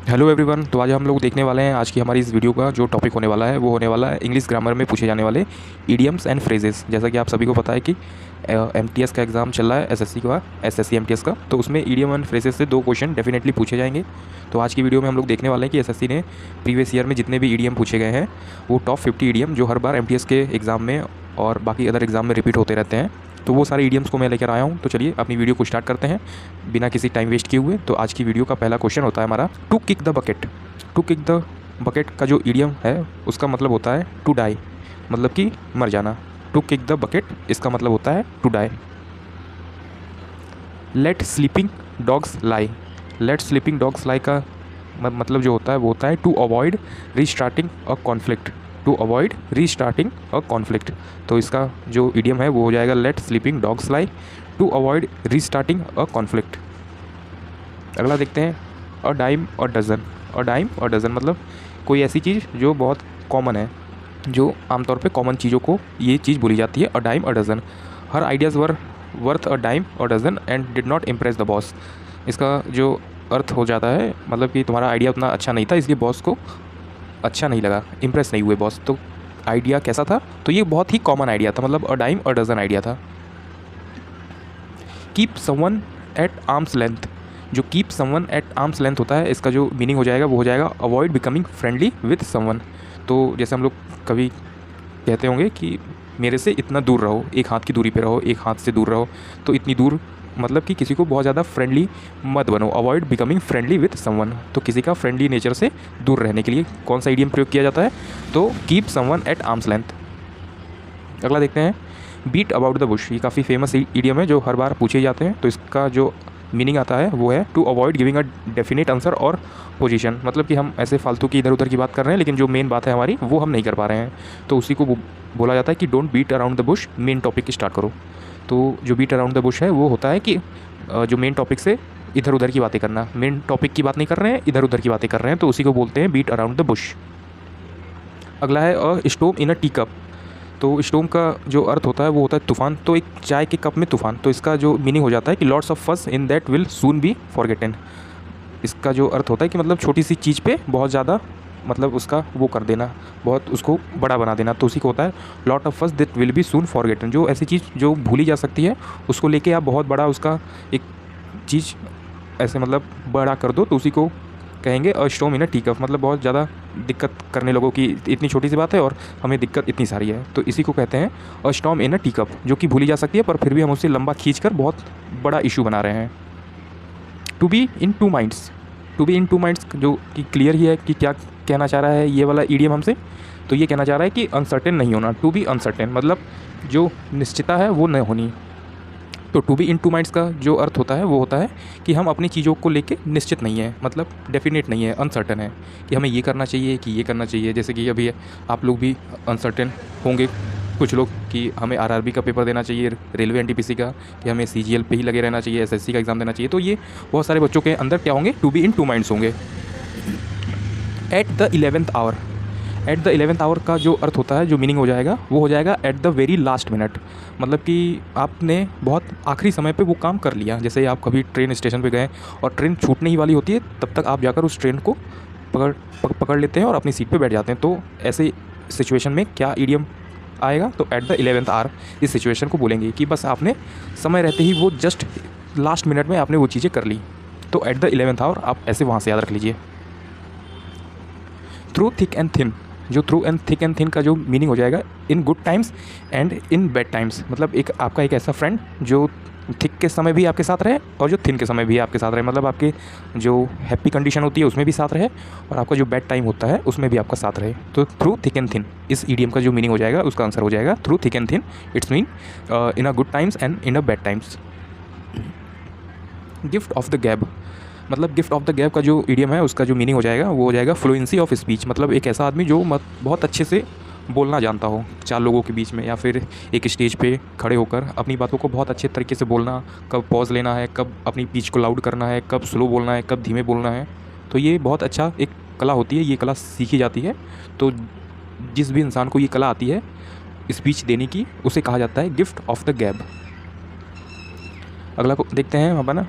Hello everyone. तो आज हम लोग देखने वाले हैं, आज की हमारी इस वीडियो का जो टॉपिक होने वाला है वो होने वाला है इंग्लिश ग्रामर में पूछे जाने वाले इडियम्स एंड फ्रेजेस। जैसा कि आप सभी को पता है कि एमटीएस का एग्ज़ाम चल रहा है, एसएससी का, एसएससी एमटीएस का। तो उसमें इडियम एंड फ्रेजेस से 2 क्वेश्चन डेफिनेटली पूछे जाएंगे। तो आज की वीडियो में हम लोग देखने वाले हैं कि एसएससी ने प्रीवियस ईयर में जितने भी इडियम पूछे गए हैं वो टॉप 50 इडियम जो हर बार एमटीएस के एग्ज़ाम में और बाकी अदर एग्ज़ाम में रिपीट होते रहते हैं, तो वो सारे इडियम्स को मैं लेकर आया हूँ। तो चलिए अपनी वीडियो को स्टार्ट करते हैं बिना किसी टाइम वेस्ट किए हुए। तो आज की वीडियो का पहला क्वेश्चन होता है हमारा to kick the bucket. To kick the bucket का जो इडियम है उसका मतलब होता है टू डाई, मतलब कि मर जाना। टू किक द बकेट इसका मतलब होता है to die. Let sleeping dogs lie. Let sleeping dogs lie का मतलब जो होता है वो होता है to avoid restarting a conflict. To avoid restarting a conflict. तो इसका जो इडियम है वो हो जाएगा let sleeping dogs lie to avoid restarting a conflict. अगला देखते हैं अ डाइम और डजन। अ डाइम और डजन मतलब कोई ऐसी चीज़ जो बहुत कॉमन है, जो आमतौर पे कॉमन चीज़ों को ये चीज़ बोली जाती है। अ डाइम और dozen. Her ideas were worth a dime और dozen and did not impress the boss. इसका जो अर्थ हो जाता है मतलब कि तुम्हारा आइडिया उतना अच्छा नहीं था, इसलिए बॉस को अच्छा नहीं लगा, इम्प्रेस नहीं हुए बॉस। तो आइडिया कैसा था? तो ये बहुत ही कॉमन आइडिया था, मतलब अ डाइम और डजन आइडिया था। Keep someone at arms length. जो keep someone at arms length होता है, इसका जो मीनिंग हो जाएगा वो हो जाएगा avoid becoming friendly with someone. तो जैसे हम लोग कभी कहते होंगे कि मेरे से इतना दूर रहो, एक हाथ की दूरी पे रहो, एक हाथ से दूर रहो। तो इतनी दूर मतलब कि किसी को बहुत ज़्यादा फ्रेंडली मत बनो। Avoid becoming friendly with someone, तो किसी का फ्रेंडली नेचर से दूर रहने के लिए कौन सा इडियम प्रयोग किया जाता है? तो keep someone at arms length. अगला देखते हैं बीट अबाउट द बुश। ये काफ़ी फेमस इडियम है जो हर बार पूछे जाते हैं। तो इसका जो मीनिंग आता है वो है to avoid giving a definite answer और पोजीशन। मतलब कि हम ऐसे फालतू की इधर उधर की बात कर रहे हैं लेकिन जो मेन बात है हमारी वो हम नहीं कर पा रहे हैं, तो उसी को बोला जाता है कि don't beat around the bush, main topic start करो। तो जो बीट अराउंड द बुश है वो होता है कि जो मेन टॉपिक से इधर उधर की बातें करना। मेन टॉपिक की बात नहीं कर रहे हैं, इधर उधर की बातें कर रहे हैं, तो उसी को बोलते हैं बीट अराउंड द बुश। अगला है अ स्टोम इन अ टी कप। तो स्टोम का जो अर्थ होता है वो होता है तूफान। तो एक चाय के कप में तूफान, तो इसका जो मीनिंग हो जाता है कि लॉट्स ऑफ फस in that will soon be forgotten. इसका जो अर्थ होता है कि मतलब छोटी सी चीज़ पे बहुत ज़्यादा मतलब उसका वो कर देना, बहुत उसको बड़ा बना देना। तो उसी को होता है लॉट ऑफ फस that will be soon forgotten. जो ऐसी चीज़ जो भूली जा सकती है उसको लेके आप बहुत बड़ा उसका एक चीज़ ऐसे मतलब बड़ा कर दो, तो उसी को कहेंगे अ स्टॉर्म इन अ टी कप। मतलब बहुत ज़्यादा दिक्कत करने लोगों की इतनी छोटी सी बात है और हमें दिक्कत इतनी सारी है, तो इसी को कहते हैं अ स्टॉर्म इन अ टी कप, जो कि भूली जा सकती है पर फिर भी हम उसे लंबा खींच कर बहुत बड़ा इशू बना रहे हैं। To be in two minds. To be in two minds जो कि क्लियर ही है कि क्या कहना चाह रहा है ये वाला ईडियम हमसे। तो ये कहना चाह रहा है कि अनसर्टेन नहीं होना। टू बी अनसर्टेन मतलब जो निश्चितता है वो न होनी। तो to be in two minds का जो अर्थ होता है वो होता है कि हम अपनी चीज़ों को लेके निश्चित नहीं है, मतलब डेफिनेट नहीं है, अनसर्टेन है कि हमें ये करना चाहिए कि ये करना चाहिए। जैसे कि अभी आप लोग भी अनसर्टेन होंगे कुछ लोग कि हमें आरआरबी का पेपर देना चाहिए, रेलवे एनटीपीसी का, कि हमें सीजीएल पे ही लगे रहना चाहिए, एसएससी का एग्ज़ाम देना चाहिए। तो ये बहुत सारे बच्चों के अंदर क्या होंगे, to be in two minds होंगे। At the 11th hour. At the 11th hour का जो अर्थ होता है, जो मीनिंग हो जाएगा वो हो जाएगा at the very last minute. मतलब कि आपने बहुत आखिरी समय पे वो काम कर लिया। जैसे आप कभी ट्रेन स्टेशन पे गए और ट्रेन छूटने ही वाली होती है, तब तक आप जाकर उस ट्रेन को पकड़ लेते हैं और अपनी सीट पे बैठ जाते हैं। तो ऐसे सिचुएशन में क्या इडियम आएगा? तो एट द 11th आवर इस सिचुएशन को बोलेंगे कि बस आपने समय रहते ही वो जस्ट लास्ट मिनट में आपने वो चीज़ें कर ली। तो एट द 11th आवर आप ऐसे वहाँ से याद रख लीजिए। Through thick and thin. जो through and thick and thin का जो मीनिंग हो जाएगा in good times and in bad times. मतलब एक आपका एक ऐसा फ्रेंड जो थिक के समय भी आपके साथ रहे और जो थिन के समय भी आपके साथ रहे। मतलब आपके जो हैप्पी कंडीशन होती है उसमें भी साथ रहे और आपका जो बैड टाइम होता है उसमें भी आपका साथ रहे। तो थ्रू थिक एंड थिन इस ईडियम का जो मीनिंग हो जाएगा उसका आंसर हो जाएगा through thick and thin. It's mean in a good times and in a bad times. Gift of the गैब। मतलब गिफ्ट ऑफ द गैप का जो इडियम है उसका जो मीनिंग हो जाएगा वो हो जाएगा फ्लुएंसी ऑफ स्पीच। मतलब एक ऐसा आदमी जो बहुत अच्छे से बोलना जानता हो 4 लोगों के बीच में, या फिर एक स्टेज पे खड़े होकर अपनी बातों को बहुत अच्छे तरीके से बोलना, कब पॉज लेना है, कब अपनी पिच को लाउड करना है, कब स्लो बोलना है, कब धीमे बोलना है। तो ये बहुत अच्छा एक कला होती है, ये कला सीखी जाती है। तो जिस भी इंसान को ये कला आती है स्पीच देने की, उसे कहा जाता है गिफ्ट ऑफ द गैब। अगला को देखते हैं अपना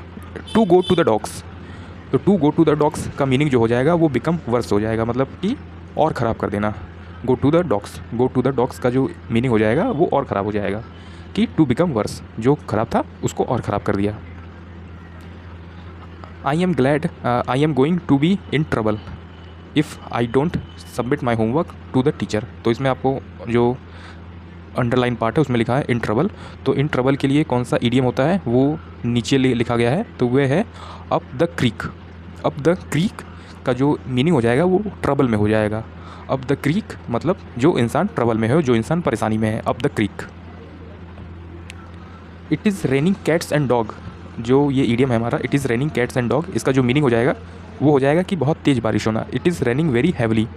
to go to the dogs. तो to go to the dogs का मीनिंग जो हो जाएगा वो बिकम वर्स हो जाएगा, मतलब कि और ख़राब कर देना। गो टू द डॉग्स का जो मीनिंग हो जाएगा वो और ख़राब हो जाएगा कि टू बिकम वर्स, जो ख़राब था उसको और ख़राब कर दिया। I am glad I am going to be in trouble if I don't submit my homework to the teacher. तो इसमें आपको जो अंडरलाइन पार्ट है उसमें लिखा है इन ट्रबल। तो इन ट्रबल के लिए कौन सा ईडियम होता है वो नीचे लिखा गया है, तो वह है up the creek. Up the creek का जो मीनिंग हो जाएगा वो ट्रबल में हो जाएगा। अप द क्रीक मतलब जो इंसान ट्रबल में है, जो इंसान परेशानी में है, up the creek. It is raining cats and dog, जो ये ईडियम है हमारा, it is raining cats and dog, इसका जो मीनिंग हो जाएगा वो हो जाएगा कि बहुत तेज़ बारिश होना। It is raining very heavily.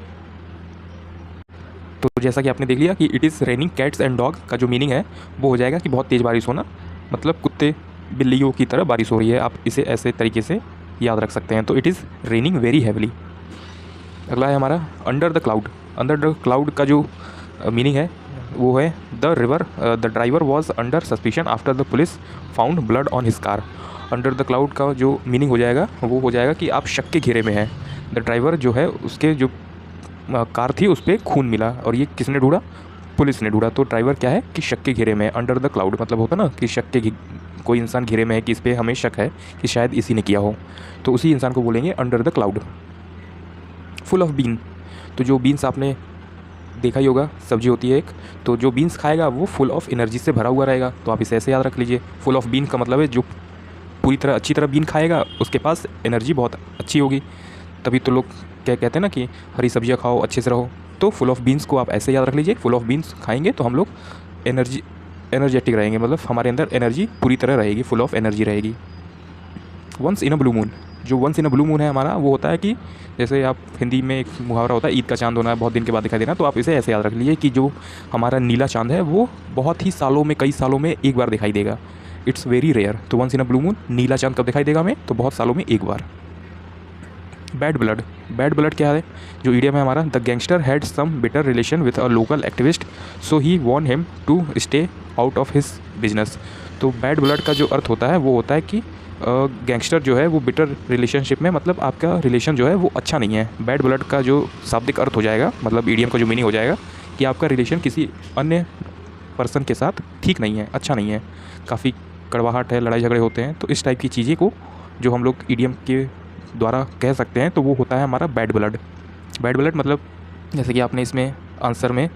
तो जैसा कि आपने देख लिया कि it is raining cats and dog का जो मीनिंग है वो हो जाएगा कि बहुत तेज़ बारिश होना, मतलब कुत्ते बिल्लियों की तरह बारिश हो रही है। आप इसे ऐसे तरीके से याद रख सकते हैं। तो it is raining very heavily. अगला है हमारा under the cloud. Under the cloud का जो मीनिंग है वो है the driver was under suspicion after the police found blood on his car. Under the cloud का जो मीनिंग हो जाएगा वो हो जाएगा कि आप शक के घेरे में हैं। द ड्राइवर जो है उसके जो कार थी उस पर खून मिला, और ये किसने ढूंढा? पुलिस ने ढूंढा। तो ड्राइवर क्या है कि शक के घेरे में है। अंडर द क्लाउड मतलब होता ना कि शक के कोई इंसान घेरे में है कि इस पर हमें शक है कि शायद इसी ने किया हो, तो उसी इंसान को बोलेंगे under the cloud. Full of bean, तो जो बीन्स आपने देखा ही होगा, सब्जी होती है एक, तो जो बीन्स खाएगा वो फुल ऑफ एनर्जी से भरा हुआ रहेगा। तो आप इसे ऐसे याद रख लीजिए। फुल ऑफ बीन का मतलब है जो पूरी तरह अच्छी तरह बीन खाएगा उसके पास एनर्जी बहुत अच्छी होगी। तभी तो लोग क्या कहते हैं ना कि हरी सब्जियां खाओ, अच्छे से रहो। तो फुल ऑफ बीन्स को आप ऐसे याद रख लीजिए। फुल ऑफ बीन्स खाएंगे तो हम लोग एनर्जेटिक रहेंगे, मतलब हमारे अंदर एनर्जी पूरी तरह रहेगी, फुल ऑफ एनर्जी रहेगी। Once in a blue moon, जो once in a blue moon है हमारा, वो होता है कि जैसे आप हिंदी में एक मुहावरा होता है ईद का चांद होना है, बहुत दिन के बाद दिखाई देना। तो आप इसे ऐसे याद रख लीजिए कि जो हमारा नीला चांद है वो बहुत ही सालों में, कई सालों में एक बार दिखाई देगा। It's very rare. तो once in a blue moon, नीला चांद कब दिखाई देगा हमें? तो बहुत सालों में एक बार। बैड ब्लड, बैड ब्लड क्या है? जो ईडियम है हमारा, the gangster had some bitter relation with a local activist so he want him to stay out of his business. तो बैड ब्लड का जो अर्थ होता है वो होता है कि गैंगस्टर जो है वो बिटर रिलेशनशिप में, मतलब आपका रिलेशन जो है वो अच्छा नहीं है। बैड ब्लड का जो शाब्दिक अर्थ हो जाएगा, मतलब ईडियम का जो मीनिंग हो जाएगा कि आपका रिलेशन किसी अन्य पर्सन के साथ ठीक नहीं है, अच्छा नहीं है, काफ़ी कड़वाहट है, लड़ाई झगड़े होते हैं। तो इस टाइप की चीज़ें को जो हम लोग ईडियम के द्वारा कह सकते हैं तो वो होता है हमारा बैड ब्लड। बैड ब्लड मतलब जैसे कि आपने इसमें आंसर में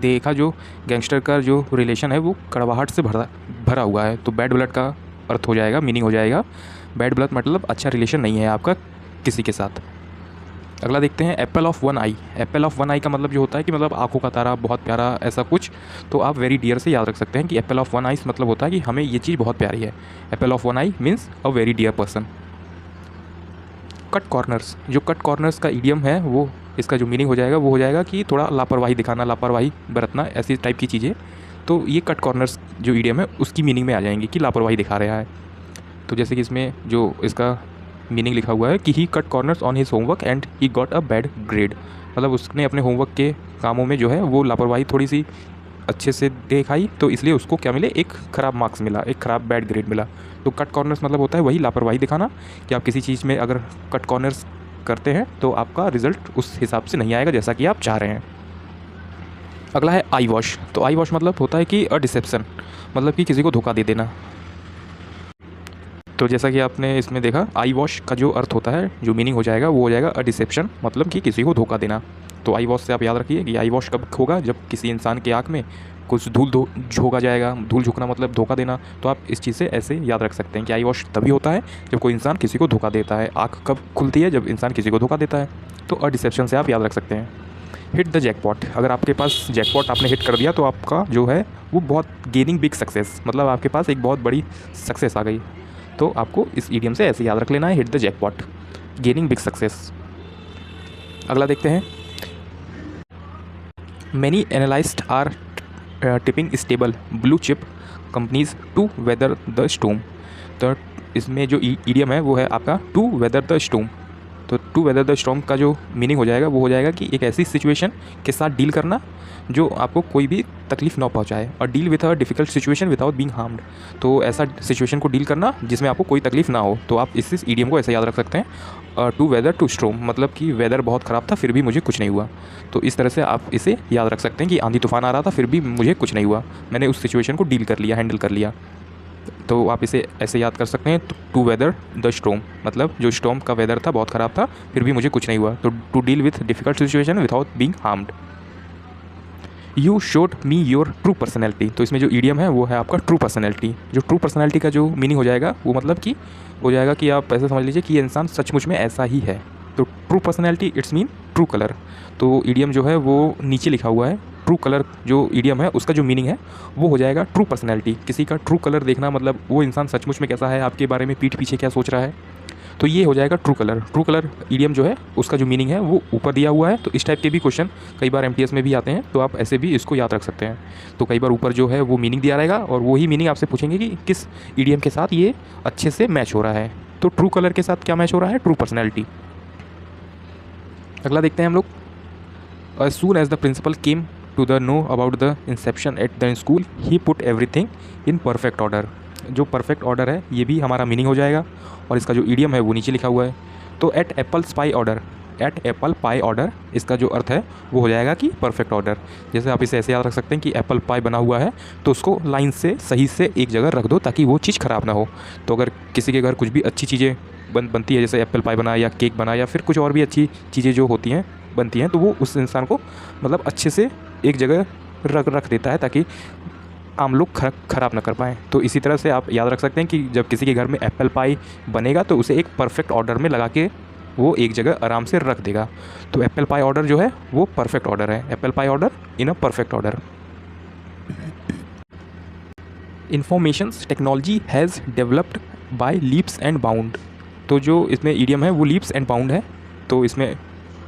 देखा, जो गैंगस्टर का जो रिलेशन है वो कड़वाहट से भरा हुआ है। तो बैड ब्लड का अर्थ हो जाएगा, मीनिंग हो जाएगा बैड ब्लड मतलब अच्छा रिलेशन नहीं है आपका किसी के साथ। अगला देखते हैं apple of one eye. Apple of one eye का मतलब जो होता है कि मतलब आंखों का तारा, बहुत प्यारा, ऐसा कुछ। तो आप वेरी डियर से याद रख सकते हैं कि एप्पल ऑफ वन आईज मतलब होता है कि हमें ये चीज़ बहुत प्यारी है। Apple of one eye means a very dear person. Cut corners, जो कट कॉर्नर्स का ईडियम है वो, इसका जो मीनिंग हो जाएगा वो हो जाएगा कि थोड़ा लापरवाही दिखाना, लापरवाही बरतना, ऐसी टाइप की चीज़ें। तो ये कट कॉर्नर्स जो ईडियम है उसकी मीनिंग में आ जाएंगे कि लापरवाही दिखा रहा है। तो जैसे कि इसमें जो इसका मीनिंग लिखा हुआ है कि he cut corners on his homework and he got a bad grade, मतलब उसने अपने होमवर्क के कामों में जो है वो लापरवाही थोड़ी सी अच्छे से दिखाई, तो इसलिए उसको क्या मिले? एक ख़राब मार्क्स मिला, एक ख़राब बैड ग्रेड मिला। तो कट कॉर्नर्स मतलब होता है वही लापरवाही दिखाना कि आप किसी चीज़ में अगर कट कॉर्नर्स करते हैं तो आपका रिज़ल्ट उस हिसाब से नहीं आएगा जैसा कि आप चाह रहे हैं। अगला है आई वॉश। तो आई वॉश मतलब होता है कि अ डिसेप्शन, मतलब कि किसी को धोखा दे देना। तो जैसा कि आपने इसमें देखा, आई वॉश का जो अर्थ होता है, जो मीनिंग हो जाएगा वो हो जाएगा अ डिसेप्शन, मतलब कि किसी को धोखा देना। तो आई वॉश से आप याद रखिए कि आई वॉश कब होगा? जब किसी इंसान की आँख में कुछ धूल झोंका जाएगा। धूल झोंकना मतलब धोखा देना। तो आप इस चीज़ से ऐसे याद रख सकते हैं कि आई वॉश तभी होता है जब कोई इंसान किसी को धोखा देता है। आँख कब खुलती है? जब इंसान किसी को धोखा देता है। तो अ डिसेप्शन से आप याद रख सकते हैं। हिट द जैकपॉट, अगर आपके पास जैकपॉट आपने हिट कर दिया तो आपका जो है वो बहुत गेनिंग बिग सक्सेस, मतलब आपके पास एक बहुत बड़ी सक्सेस आ गई। तो आपको इस ईडियम से ऐसे याद रख लेना है, hit the jackpot, gaining big success. अगला देखते हैं, many analyst are tipping stable blue chip companies to weather the storm. तो इसमें जो ईडियम है वो है आपका टू वेदर द स्टॉर्म। तो टू वेदर द स्टॉर्म का जो मीनिंग हो जाएगा वो हो जाएगा कि एक ऐसी सिचुएशन के साथ डील करना जो आपको कोई भी तकलीफ ना पहुंचाए, और deal with a difficult situation without being harmed. तो ऐसा सिचुएशन को डील करना जिसमें आपको कोई तकलीफ ना हो। तो आप इस ईडियम को ऐसे याद रख सकते हैं, टू वेदर टू स्टॉर्म, मतलब कि वेदर बहुत ख़राब था फिर भी मुझे कुछ नहीं हुआ। तो इस तरह से आप इसे याद रख सकते हैं कि आंधी तूफान आ रहा था फिर भी मुझे कुछ नहीं हुआ, मैंने उस सिचुएशन को डील कर लिया, हैंडल कर लिया। तो आप इसे ऐसे याद कर सकते हैं, टू वेदर द स्टॉर्म, मतलब जो स्टॉर्म का वेदर था बहुत ख़राब था फिर भी मुझे कुछ नहीं हुआ। तो to deal with difficult situation without being harmed. You showed me your true personality, तो इसमें जो ईडियम है वो है आपका ट्रू पर्सनैलिटी। जो ट्रू पर्सनैलिटी का जो मीनिंग हो जाएगा वो मतलब कि हो जाएगा कि आप ऐसे समझ लीजिए कि ये इंसान सचमुच में ऐसा ही है। तो true personality it's mean true colour. तो ईडियम जो है वो नीचे लिखा हुआ है। ट्रू कलर जो ईडियम है उसका जो मीनिंग है वो हो जाएगा ट्रू पर्सनैलिटी। किसी का ट्रू कलर देखना मतलब वो इंसान सचमुच में कैसा है, आपके बारे में पीठ पीछे क्या सोच रहा है, तो ये हो जाएगा true colour. True colour idiom जो है उसका जो मीनिंग है वो ऊपर दिया हुआ है। तो इस टाइप के भी क्वेश्चन कई बार एमटीएस में भी आते हैं, तो आप ऐसे भी इसको याद रख सकते हैं। तो कई बार ऊपर जो है वो मीनिंग दिया रहेगा और वही मीनिंग आपसे पूछेंगे कि किस ईडियम के साथ ये अच्छे से मैच हो रहा है। तो ट्रू कलर के साथ क्या मैच हो रहा है, ट्रू पर्सनैलिटी। अगला देखते हैं हम लोग। As soon as the principal came to the know about the inception at the school, he put everything in perfect order। जो परफेक्ट ऑर्डर है ये भी हमारा मीनिंग हो जाएगा, और इसका जो ईडियम है वो नीचे लिखा हुआ है। तो at apple pie order, at apple pie order, इसका जो अर्थ है वो हो जाएगा कि परफेक्ट ऑर्डर। जैसे आप इसे ऐसे याद रख सकते हैं कि एप्पल पाई बना हुआ है तो उसको लाइन से सही से एक जगह रख दो ताकि वो चीज़ ख़राब ना हो। तो अगर किसी के घर कुछ भी अच्छी चीज़ें बनती है, जैसे एप्पल पाई बना या केक बना या फिर कुछ और भी अच्छी चीज़ें जो होती हैं बनती हैं, तो वो उस इंसान को मतलब अच्छे से एक जगह रख देता है ताकि आम लोग ख़राब ना कर पाएँ। तो इसी तरह से आप याद रख सकते हैं कि जब किसी के घर में एप्पल पाई बनेगा तो उसे एक परफेक्ट ऑर्डर में लगा के वो एक जगह आराम से रख देगा। तो एप्पल पाई ऑर्डर जो है वो परफेक्ट ऑर्डर है, Apple pie order in a perfect order. Informations technology has developed by leaps and bound. तो जो इसमें ईडियम है वो लीप्स एंड बाउंड है, तो इसमें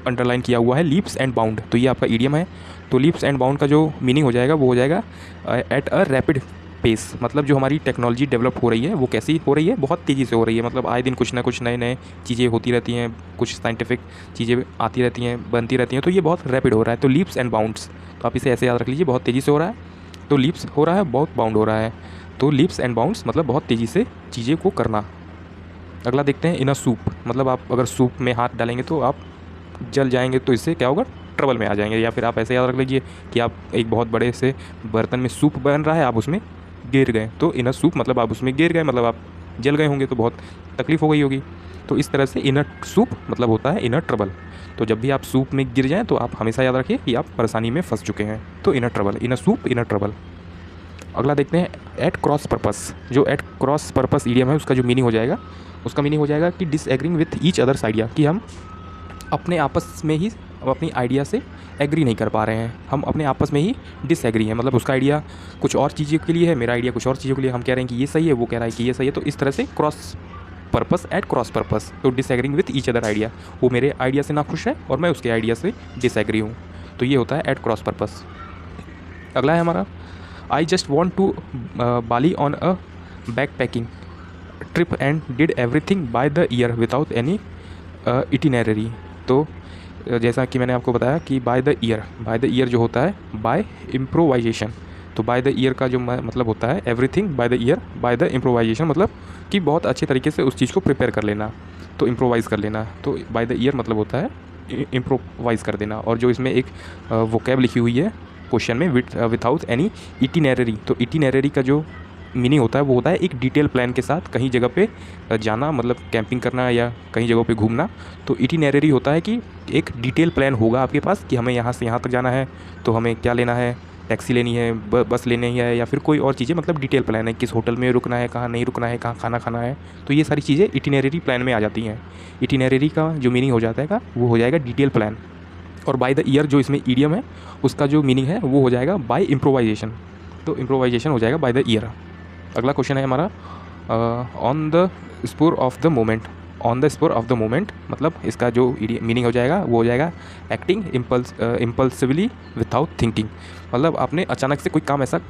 अंडरलाइन किया हुआ है लीप्स एंड बाउंड। तो ये आपका ईडियम है। तो लीप्स एंड बाउंड का जो मीनिंग हो जाएगा वो हो जाएगा एट अ रैपिड पेस, मतलब जो हमारी टेक्नोलॉजी डेवलप हो रही है वो कैसी हो रही है, बहुत तेज़ी से हो रही है। मतलब आए दिन कुछ ना कुछ नए नए चीज़ें होती रहती हैं, कुछ साइंटिफिक चीज़ें आती रहती हैं, बनती रहती हैं, तो ये बहुत रैपिड हो रहा है। तो लीप्स एंड बाउंड्स, तो आप इसे ऐसे याद रख लीजिए, बहुत तेज़ी से हो रहा है। तो लीप्स हो रहा है, बहुत बाउंड हो रहा है। तो लीप्स एंड बाउंड्स मतलब बहुत तेज़ी से चीज़ें को करना। अगला देखते हैं इन अ सूप, मतलब आप अगर सूप में हाथ डालेंगे तो आप जल जाएंगे, तो इससे क्या होगा, ट्रबल में आ जाएंगे। या फिर आप ऐसे याद रख लीजिए कि आप एक बहुत बड़े से बर्तन में सूप बन रहा है, आप उसमें गिर गए, तो इन अ सूप मतलब आप उसमें गिर गए, मतलब आप जल गए होंगे, तो बहुत तकलीफ़ हो गई होगी। तो इस तरह से इन अ सूप मतलब होता है इन अ ट्रबल। तो जब भी आप सूप में गिर जाएँ तो आप हमेशा याद रखिए कि आप परेशानी में फंस चुके हैं। तो in a trouble, in a soup, in a trouble. अगला देखते हैं एट क्रॉस पर्पस। जो एट क्रॉस पर्पस ईडियम है उसका जो मीनिंग हो जाएगा, उसका मीनिंग हो जाएगा कि disagreeing with each others idea, कि हम अपने आपस में ही अपनी आइडिया से एग्री नहीं कर पा रहे हैं, हम अपने आपस में ही डिसएग्री हैं। मतलब उसका आइडिया कुछ और चीज़ों के लिए है, मेरा आइडिया कुछ और चीज़ों के लिए, हम कह रहे हैं कि ये सही है, वो कह रहा है कि ये सही है। तो इस तरह से cross purposes, at cross purposes. तो disagreeing with each other idea, वो मेरे आइडिया से ना खुश है और मैं उसके आइडिया से डिसएग्री हूँ। तो ये होता है एट क्रॉस पर्पस। अगला है हमारा I just want to Bali on a backpacking trip and did everything by the year without any itinerary. तो जैसा कि मैंने आपको बताया कि बाय द ईयर जो होता है बाय इम्प्रोवाइजेशन। तो बाय द ईयर का जो मतलब होता है everything by the year, by the improvisation मतलब कि बहुत अच्छे तरीके से उस चीज़ को प्रिपेयर कर लेना, तो इम्प्रोवाइज़ कर लेना। तो बाय द ईयर मतलब होता है इम्प्रोवाइज़ कर देना। और जो इसमें एक वोकैब लिखी हुई है क्वेश्चन में विदाउट एनी इटिनरी, तो इटिनरी का जो मीनिंग होता है वो होता है एक डिटेल प्लान के साथ कहीं जगह पे जाना, मतलब कैंपिंग करना या कहीं जगहों पे घूमना। तो इटिनरी होता है कि एक डिटेल प्लान होगा आपके पास कि हमें यहाँ से यहाँ तक जाना है, तो हमें क्या लेना है, टैक्सी लेनी है, बस लेनी है या फिर कोई और चीज़ें, मतलब डिटेल प्लान है, किस होटल में रुकना है, कहाँ नहीं रुकना है, कहाँ खाना खाना है। तो ये सारी चीज़ें इटिनरी प्लान में आ जाती हैं। इटिनरी का जो मीनिंग हो जाता है वो हो जाएगा डिटेल प्लान। और बाय द ईयर जो इसमें ईडियम है उसका जो मीनिंग है वो हो जाएगा बाय इम्प्रोवाइजेशन। तो इम्प्रोवाइजेशन हो जाएगा बाय द ईयर। अगला क्वेश्चन है हमारा on the spore of the moment. On the spore of the moment मतलब इसका जो मीनिंग हो जाएगा वो हो जाएगा एक्टिंग इम्पल्सिवली विदाउट थिंकिंग। मतलब आपने अचानक से कोई काम ऐसा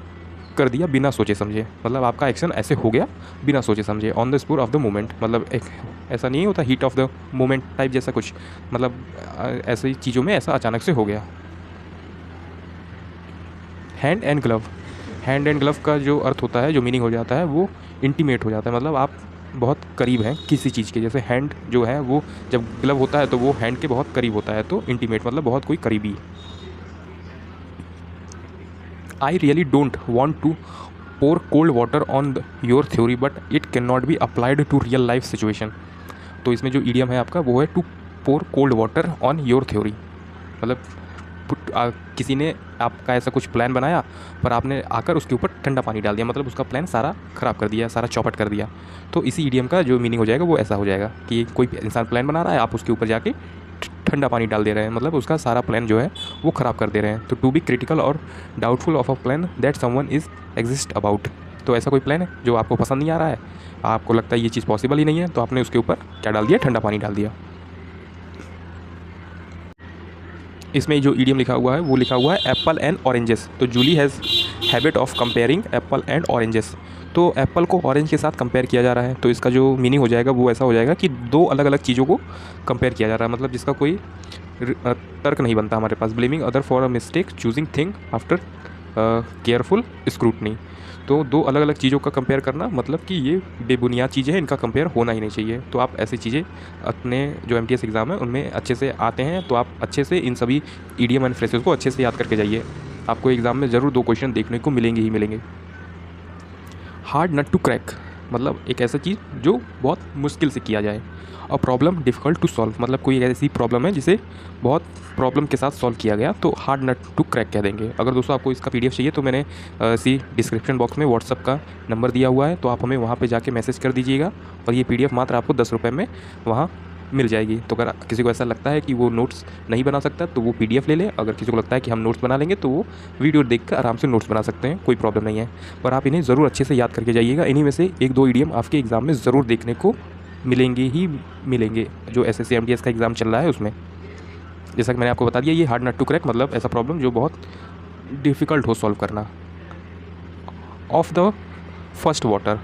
कर दिया बिना सोचे समझे, मतलब आपका एक्शन ऐसे हो गया बिना सोचे समझे। On the spore of the moment मतलब एक ऐसा नहीं होता, heat of the moment type जैसा कुछ, मतलब ऐसी चीज़ों में ऐसा अचानक से हो गया। Hand and glove, hand and glove का जो अर्थ होता है, जो मीनिंग हो जाता है, वो इंटीमेट हो जाता है, मतलब आप बहुत करीब हैं किसी चीज़ के। जैसे हैंड जो है वो जब ग्लव होता है तो वो हैंड के बहुत करीब होता है, तो इंटीमेट मतलब बहुत कोई करीबी। I really don't want to pour cold water on your theory but it can not be applied to real life situation. तो इसमें जो ईडियम है आपका वो है to pour cold water on your theory, मतलब किसी ने आपका ऐसा कुछ प्लान बनाया पर आपने आकर उसके ऊपर ठंडा पानी डाल दिया, मतलब उसका प्लान सारा ख़राब कर दिया, सारा चौपट कर दिया। तो इसी ईडियम का जो मीनिंग हो जाएगा वो ऐसा हो जाएगा कि कोई इंसान प्लान बना रहा है, आप उसके ऊपर जाके ठंडा पानी डाल दे रहे हैं, मतलब उसका सारा प्लान जो है वो ख़राब कर दे रहे हैं। तो टू बी क्रिटिकल और doubtful of a plan that someone is exist about. तो ऐसा कोई प्लान है जो आपको पसंद नहीं आ रहा है, आपको लगता है ये चीज़ पॉसिबल ही नहीं है, तो आपने उसके ऊपर क्या डाल दिया, ठंडा पानी डाल दिया। इसमें जो ईडियम लिखा हुआ है वो लिखा हुआ है एप्पल एंड ऑरेंजेस। तो Julie has habit of comparing apple and oranges. तो एप्पल को ऑरेंज के साथ कंपेयर किया जा रहा है, तो इसका जो मीनिंग हो जाएगा वो ऐसा हो जाएगा कि दो अलग अलग चीज़ों को कंपेयर किया जा रहा है, मतलब जिसका कोई तर्क नहीं बनता हमारे पास। Blaming other for a mistake choosing thing after careful scrutiny. तो दो अलग अलग चीज़ों का कंपेयर करना मतलब कि ये बेबुनियाद चीज़ें हैं, इनका कंपेयर होना ही नहीं चाहिए। तो आप ऐसी चीज़ें अपने जो एमटीएस एग्ज़ाम है उनमें अच्छे से आते हैं, तो आप अच्छे से इन सभी ईडियम एंड फ्रेजेस को अच्छे से याद करके जाइए। आपको एग्ज़ाम में ज़रूर 2 क्वेश्चन देखने को मिलेंगे ही मिलेंगे। हार्ड नट टू क्रैक, मतलब एक ऐसा चीज़ जो बहुत मुश्किल से किया जाए। A problem difficult to solve, मतलब कोई ऐसी प्रॉब्लम है जिसे बहुत प्रॉब्लम के साथ सॉल्व किया गया, तो हार्ड नट टू क्रैक कह देंगे। अगर दोस्तों आपको इसका पीडीएफ चाहिए तो मैंने इसी डिस्क्रिप्शन बॉक्स में व्हाट्सअप का नंबर दिया हुआ है, तो आप हमें वहाँ पे जाके मैसेज कर दीजिएगा और ये पीडीएफ मात्र आपको 10 रुपये में वहाँ मिल जाएगी। तो अगर किसी को ऐसा लगता है कि वो नोट्स नहीं बना सकता तो वो पीडीएफ ले ले, अगर किसी को लगता है कि हम नोट्स बना लेंगे तो वो वीडियो देखकर आराम से नोट्स बना सकते हैं, कोई प्रॉब्लम नहीं है। पर आप इन्हें ज़रूर अच्छे से याद करके जाइएगा, इन्हीं में से 1-2 ईडियम आपके एग्ज़ाम में ज़रूर देखने को मिलेंगे ही मिलेंगे, जो एसएससी एमटीएस का एग्ज़ाम चल रहा है उसमें। जैसा कि मैंने आपको बता दिया, ये हार्ड नट टू क्रैक मतलब ऐसा प्रॉब्लम जो बहुत डिफ़िकल्ट हो सॉल्व करना। Of the first water,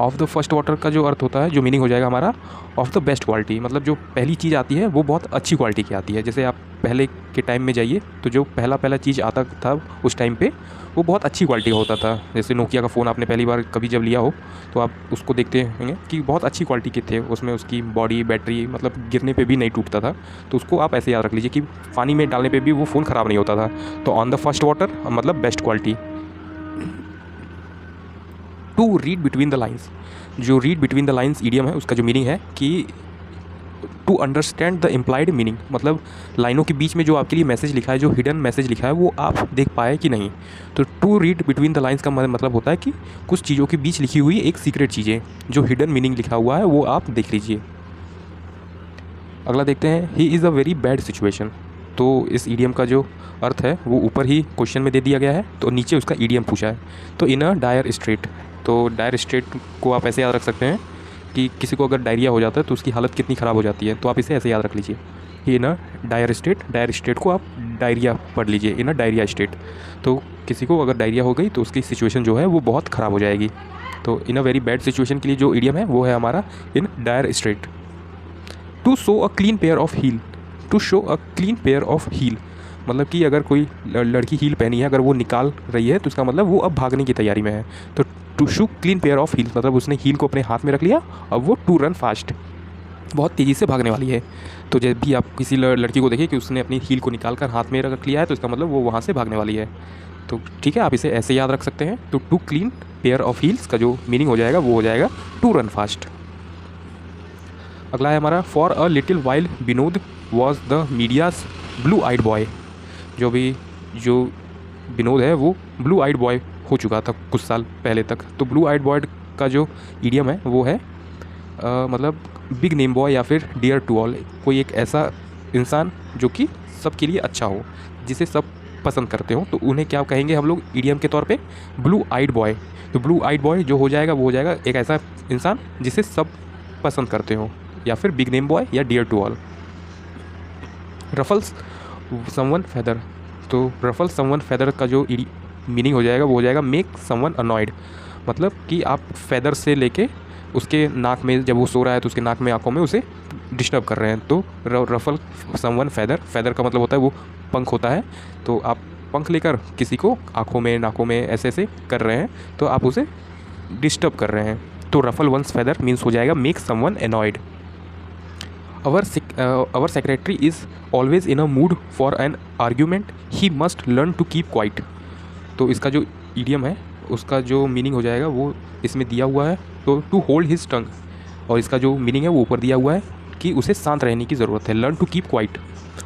of the first water का जो अर्थ होता है, जो मीनिंग हो जाएगा हमारा ऑफ द बेस्ट क्वालिटी, मतलब जो पहली चीज़ आती है वो बहुत अच्छी क्वालिटी की आती है। जैसे आप पहले के टाइम में जाइए तो जो पहला चीज़ आता था उस टाइम पे वो बहुत अच्छी क्वालिटी का होता था। जैसे नोकिया का फ़ोन आपने पहली बार कभी जब लिया हो तो आप उसको देखते होंगे कि बहुत अच्छी क्वालिटी के थे, उसमें उसकी बॉडी बैटरी मतलब गिरने पे भी नहीं टूटता था। तो उसको आप ऐसे याद रख लीजिए कि पानी में डालने पे भी वो फ़ोन ख़राब नहीं होता था। तो ऑन द फर्स्ट वाटर मतलब best quality. To read between the lines, जो read between the lines idiom है उसका जो मीनिंग है कि to understand the implied meaning, मतलब लाइनों के बीच में जो आपके लिए मैसेज लिखा है, जो हिडन मैसेज लिखा है वो आप देख पाए कि नहीं। तो to read between the lines का मतलब होता है कि कुछ चीज़ों के बीच लिखी हुई एक सीक्रेट चीज़ें, जो हिडन मीनिंग लिखा हुआ है वो आप देख लीजिए। अगला देखते हैं, he is a very bad situation. तो इस ईडियम का जो अर्थ है वो ऊपर ही क्वेश्चन में दे दिया गया है, तो नीचे उसका ईडियम पूछा है। तो इन अ डायर स्ट्रेट, तो डायर स्ट्रेट को आप ऐसे याद रख सकते हैं कि किसी को अगर डायरिया हो जाता है तो उसकी हालत कितनी ख़राब हो जाती है, तो आप इसे ऐसे याद रख लीजिए। In a dire state, dire state को आप डायरिया पढ़ लीजिए, इन अ डायरिया स्टेट। तो किसी को अगर डायरिया हो गई तो उसकी सिचुएशन जो है वो बहुत ख़राब हो जाएगी। तो in a very bad situation के लिए जो ईडियम है वो है हमारा in dire state. To show a clean pair of heel, to show a clean pair of heel, मतलब कि अगर कोई लड़की हील पहनी है, अगर वो निकाल रही है तो इसका मतलब वो अब भागने की तैयारी में है। तो to shoe clean pair of heel मतलब उसने हील को अपने हाथ में रख लिया, अब वो टू रन फास्ट, बहुत तेज़ी से भागने वाली है। तो जब भी आप किसी लड़की को देखें कि उसने अपनी हील को निकाल कर हाथ में रख लिया है तो इसका मतलब वो वहाँ से भागने वाली है। तो ठीक है, आप इसे ऐसे याद रख सकते हैं। तो to clean pair of heels का जो मीनिंग हो जाएगा वो हो जाएगा टू रन फास्ट। अगला है हमारा, for a little while Vinod was the media's blue eyed boy. जो विनोद है वो ब्लू आइड बॉय हो चुका था कुछ साल पहले तक। तो ब्लू आइड बॉय का जो ईडियम है वो है मतलब बिग नेम बॉय या फिर डियर टू ऑल, कोई एक ऐसा इंसान जो कि सबके लिए अच्छा हो, जिसे सब पसंद करते हो, तो उन्हें क्या कहेंगे हम लोग ईडियम के तौर पे, ब्लू आइड बॉय। तो ब्लू आइड बॉय जो हो जाएगा वो हो जाएगा एक ऐसा इंसान जिसे सब पसंद करते हो, या फिर बिग नेम बॉय या dear to all. Ruffles someone feather, तो रफल समवन फेदर का जो मीनिंग हो जाएगा वो हो जाएगा मेक समवन अनॉयड, मतलब कि आप फेदर से लेके उसके नाक में, जब वो सो रहा है तो उसके नाक में, आँखों में उसे डिस्टर्ब कर रहे हैं। तो रफल समवन फेदर, फेदर का मतलब होता है वो पंख होता है। तो आप पंख लेकर किसी को आँखों में, नाकों में ऐसे ऐसे कर रहे हैं तो आप उसे डिस्टर्ब कर रहे हैं। तो रफल वंस फेदर मीन्स हो जाएगा make someone annoyed. Our secretary is always in a mood for an argument. He must learn to keep quiet. तो इसका जो इडियम है उसका जो मीनिंग हो जाएगा वो इसमें दिया हुआ है, तो टू होल्ड हिज टंग, और इसका जो मीनिंग है वो ऊपर दिया हुआ है कि उसे शांत रहने की ज़रूरत है। लर्न टू कीप क्वाइट,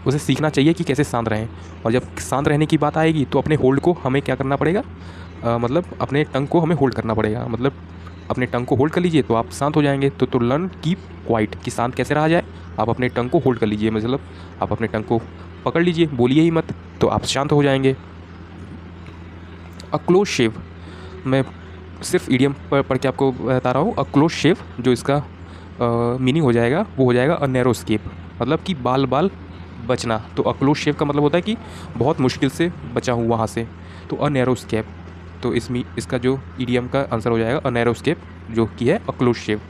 उसे सीखना चाहिए कि कैसे शांत रहें। और जब शांत रहने की बात आएगी तो अपने होल्ड को हमें क्या करना पड़ेगा, मतलब अपने टंग को हमें होल्ड करना पड़ेगा। मतलब अपने टंग को होल्ड कर लीजिए तो आप शांत हो जाएंगे। तो लर्न कीप क्वाइट कि शांत कैसे रहा जाए, आप अपने टंग को होल्ड कर लीजिए, मतलब आप अपने टंग को पकड़ लीजिए, बोलिए ही मत, तो आप शांत हो जाएंगे। अ क्लोज शेव, मैं सिर्फ ईडियम पर पढ़ के आपको बता रहा हूँ। अ क्लोज शेव जो इसका मीनिंग हो जाएगा वो हो जाएगा अ नैरो स्केप, मतलब कि बाल बाल बचना। तो अ क्लोज शेव का मतलब होता है कि बहुत मुश्किल से बचा हूँ वहाँ से, तो अ नैरो स्केप। तो इसका जो ईडियम का आंसर हो जाएगा अ नैरो स्केप, जो कि है अ क्लोज शेव।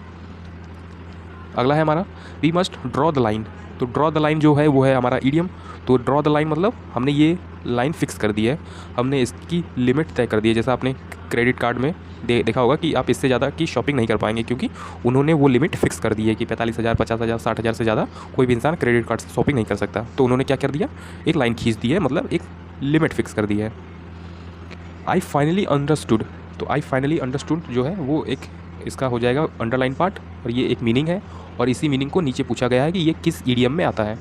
अगला है हमारा we must draw the line. तो ड्रॉ द लाइन जो है वो है हमारा ईडियम। तो ड्रॉ द लाइन मतलब हमने ये लाइन फिक्स कर दी है, हमने इसकी लिमिट तय कर दी है। जैसा आपने क्रेडिट कार्ड में देखा होगा कि आप इससे ज़्यादा की शॉपिंग नहीं कर पाएंगे, क्योंकि उन्होंने वो लिमिट फिक्स कर दी है कि 45,000, 50,000, 60,000 से ज़्यादा कोई भी इंसान क्रेडिट कार्ड से शॉपिंग नहीं कर सकता। तो उन्होंने क्या कर दिया, एक लाइन खींच दी है, मतलब एक लिमिट फिक्स कर दी है। I finally understood. तो आई फाइनली अंडरस्टूड जो है वो एक इसका हो जाएगा अंडरलाइन पार्ट, और ये एक मीनिंग है, और इसी मीनिंग को नीचे पूछा गया है कि ये किस ईडियम में आता है।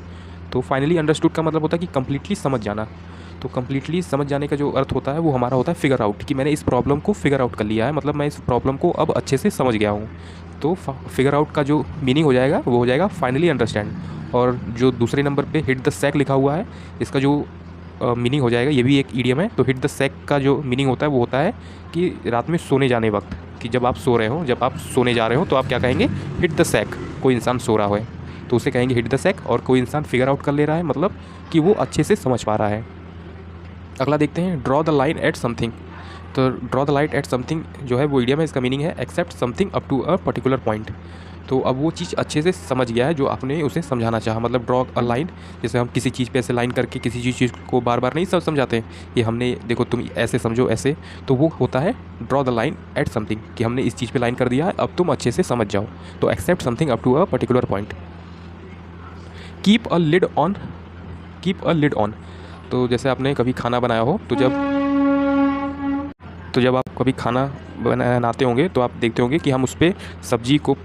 तो फाइनली अंडरस्टूड का मतलब होता है कि कम्प्लीटली समझ जाना। तो कम्प्लीटली समझ जाने का जो अर्थ होता है वो हमारा होता है फिगर आउट, कि मैंने इस प्रॉब्लम को फिगर आउट कर लिया है, मतलब मैं इस प्रॉब्लम को अब अच्छे से समझ गया हूँ। तो फिगर आउट का जो मीनिंग हो जाएगा वो हो जाएगा फाइनली अंडरस्टैंड। और जो दूसरे नंबर पे हिट द सैक लिखा हुआ है, इसका जो मीनिंग हो जाएगा, ये भी एक ईडियम है। तो हिट द सैक का जो मीनिंग होता है वो होता है कि रात में सोने जाने वक्त, कि जब आप सो रहे हो, जब आप सोने जा रहे हो तो आप क्या कहेंगे, हिट द सैक। कोई इंसान सो रहा है तो उसे कहेंगे हिट द सैक, और कोई इंसान फिगर आउट कर ले रहा है मतलब कि वो अच्छे से समझ पा रहा है। अगला देखते हैं draw the line at something. तो draw the line at something जो है वो ईडियम है, इसका मीनिंग है accept something up to a particular point. तो अब वो चीज़ अच्छे से समझ गया है जो आपने उसे समझाना चाहा। मतलब ड्रॉ अ लाइन, जैसे हम किसी चीज़ पे ऐसे लाइन करके किसी चीज़ को बार बार नहीं समझाते कि हमने देखो तुम ऐसे समझो ऐसे, तो वो होता है draw the line at something, कि हमने इस चीज़ पे लाइन कर दिया है, अब तुम अच्छे से समझ जाओ। तो accept something up to a particular point. Keep a lid on, keep a lid on. तो जैसे आपने कभी खाना बनाया हो तो जब आप कभी खाना बनाते होंगे तो आप देखते होंगे कि हम उस पर सब्जी को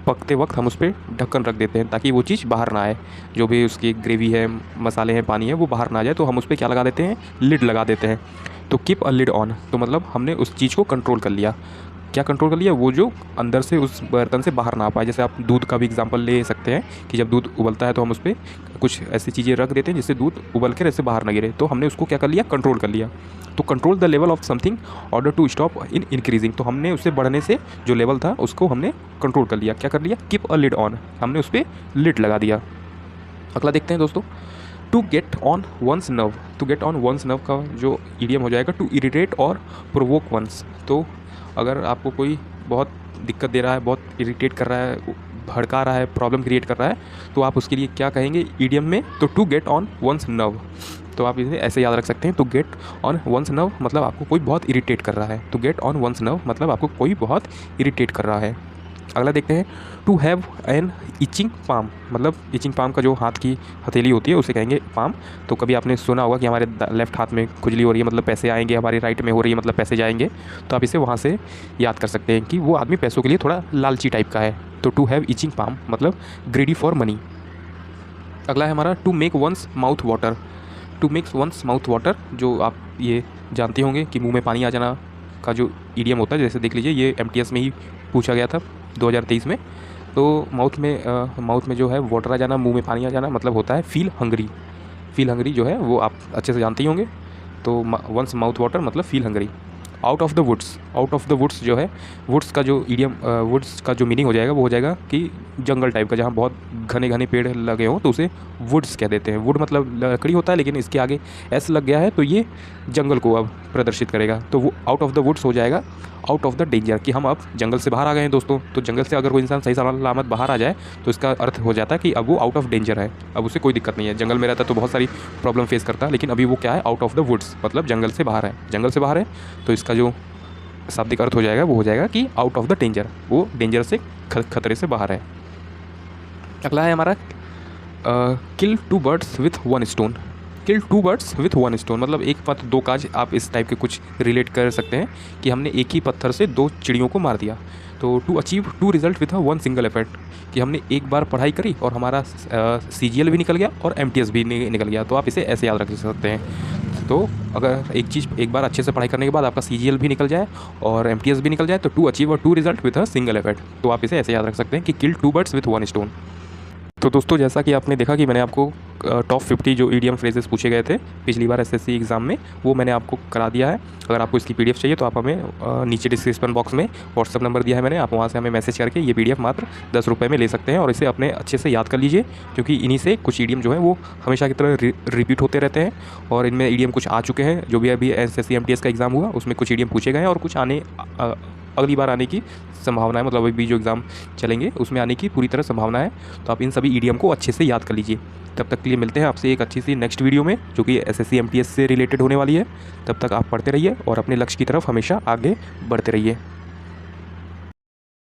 पकते वक्त हम उस पर ढक्कन रख देते हैं ताकि वो चीज़ बाहर ना आए, जो भी उसकी ग्रेवी है, मसाले हैं, पानी है, वो बाहर ना आ जाए। तो हम उस पर क्या लगा देते हैं, लिड लगा देते हैं। तो कीप अ लिड ऑन, तो मतलब हमने उस चीज़ को कंट्रोल कर लिया। क्या कंट्रोल कर लिया, वो जो अंदर से उस बर्तन से बाहर ना आ पाए। जैसे आप दूध का भी एग्जांपल ले सकते हैं कि जब दूध उबलता है तो हम उस पर कुछ ऐसी चीज़ें रख देते हैं जिससे दूध उबल कर ऐसे बाहर ना गिरे। तो हमने उसको क्या कर लिया, कंट्रोल कर लिया। तो control the level of something order to stop in increasing. तो हमने उससे बढ़ने से जो लेवल था उसको हमने कंट्रोल कर लिया। क्या कर लिया, कीप अ लिड ऑन, हमने उस पर लिड लगा दिया। अगला देखते हैं दोस्तों, to get on one's nerve. To get on one's nerve का जो ईडियम हो जाएगा टू इरिटेट और प्रोवोक वंस। तो अगर आपको कोई बहुत दिक्कत दे रहा है, बहुत इरिटेट कर रहा है, भड़का रहा है, प्रॉब्लम क्रिएट कर रहा है, तो आप उसके लिए क्या कहेंगे ईडियम में, तो to get on one's nerve. तो आप इसे ऐसे याद रख सकते हैं, to get on one's nerve मतलब आपको कोई बहुत इरिटेट कर रहा है। To get on one's nerve मतलब आपको कोई बहुत इरिटेट कर रहा है। अगला देखते हैं, to have an itching palm. मतलब इचिंग पाम का जो हाथ की हथेली होती है उसे कहेंगे पाम। तो कभी आपने सुना होगा कि हमारे लेफ्ट हाथ में खुजली हो रही है मतलब पैसे आएंगे, हमारे राइट में हो रही है मतलब पैसे जाएंगे। तो आप इसे वहाँ से याद कर सकते हैं कि वो आदमी पैसों के लिए थोड़ा लालची टाइप का है। तो टू हैव इचिंग पाम मतलब ग्रीडी फॉर मनी। अगला है हमारा to make one's mouth water. To make one's mouth water जो आप ये जानते होंगे कि मुँह में पानी आ जाना का जो ईडियम होता है। जैसे देख लीजिए ये MTS में ही पूछा गया था 2023 में। तो माउथ में जो है वाटर आ जाना, मुंह में पानी आ जाना मतलब होता है फील हंग्री। फील हंग्री जो है वो आप अच्छे से जानते ही होंगे। तो वंस माउथ वाटर मतलब feel hungry. Out of the woods. Out of the woods जो है, वुड्स का जो ईडियम, वुड्स का जो मीनिंग हो जाएगा वो हो जाएगा कि जंगल टाइप का, जहाँ बहुत घने घने पेड़ लगे हों तो उसे वुड्स कह देते हैं। वुड मतलब लकड़ी होता है, लेकिन इसके आगे एस लग गया है तो ये जंगल को अब प्रदर्शित करेगा। तो वो आउट ऑफ द वुड्स हो जाएगा आउट ऑफ द डेंजर, कि हम अब जंगल से बाहर आ गए हैं दोस्तों। तो जंगल से अगर कोई इंसान सही सलामत बाहर आ जाए तो इसका अर्थ हो जाता है कि अब वो आउट ऑफ डेंजर है, अब उसे कोई दिक्कत नहीं है। जंगल में रहता तो बहुत सारी प्रॉब्लम फेस करता है, लेकिन अभी वो क्या है, आउट ऑफ द वुड्स, मतलब जंगल से बाहर है। जंगल से बाहर है तो इसका जो शाब्दिक अर्थ हो जाएगा वो हो जाएगा कि आउट ऑफ द डेंजर, वो डेंजर से, खतरे से बाहर है। अगला है हमारा किल 2 birds with 1 stone. Kill 2 birds with 1 stone मतलब एक पत्थर 2 काज, आप इस टाइप के कुछ रिलेट कर सकते हैं कि हमने एक ही पत्थर से 2 चिड़ियों को मार दिया। तो to achieve 2 result with 1 single effect, कि हमने एक बार पढ़ाई करी और हमारा CGL भी निकल गया और MTS भी निकल गया। तो आप इसे ऐसे याद रख सकते हैं। तो अगर एक चीज़ एक बार अच्छे से पढ़ाई करने के बाद आपका CGL भी निकल जाए और MTS भी निकल जाए तो to achieve 2 result with single effect, तो आप इसे ऐसे याद रख सकते हैं कि किल 2 बर्ड्स विथ 1 स्टोन। तो दोस्तों जैसा कि आपने देखा कि मैंने आपको टॉप 50 जो ईडियम फ्रेजेस पूछे गए थे पिछली बार SSC एग्ज़ाम में, वो मैंने आपको करा दिया है। अगर आपको इसकी PDF चाहिए तो आप हमें नीचे डिस्क्रिप्शन बॉक्स में व्हाट्सअप नंबर दिया है मैंने, आप वहाँ से हमें मैसेज करके ये PDF मात्र 10 रुपये में ले सकते हैं और इसे अपने अच्छे से याद कर लीजिए, क्योंकि इन्हीं से कुछ ईडियम जो है वो हमेशा की तरह रिपीट होते रहते हैं और इनमें ईडियम कुछ आ चुके हैं। जो भी अभी SSC MTS का एग्ज़ाम हुआ उसमें कुछ ईडियम पूछे गए हैं और कुछ आने अगली बार आने की संभावना है, मतलब अभी जो एग्ज़ाम चलेंगे उसमें आने की पूरी तरह संभावना है। तो आप इन सभी ईडियम को अच्छे से याद कर लीजिए। तब तक के लिए मिलते हैं आपसे एक अच्छी सी नेक्स्ट वीडियो में, जो कि SSC MTS से रिलेटेड होने वाली है। तब तक आप पढ़ते रहिए और अपने लक्ष्य की तरफ हमेशा आगे बढ़ते रहिए।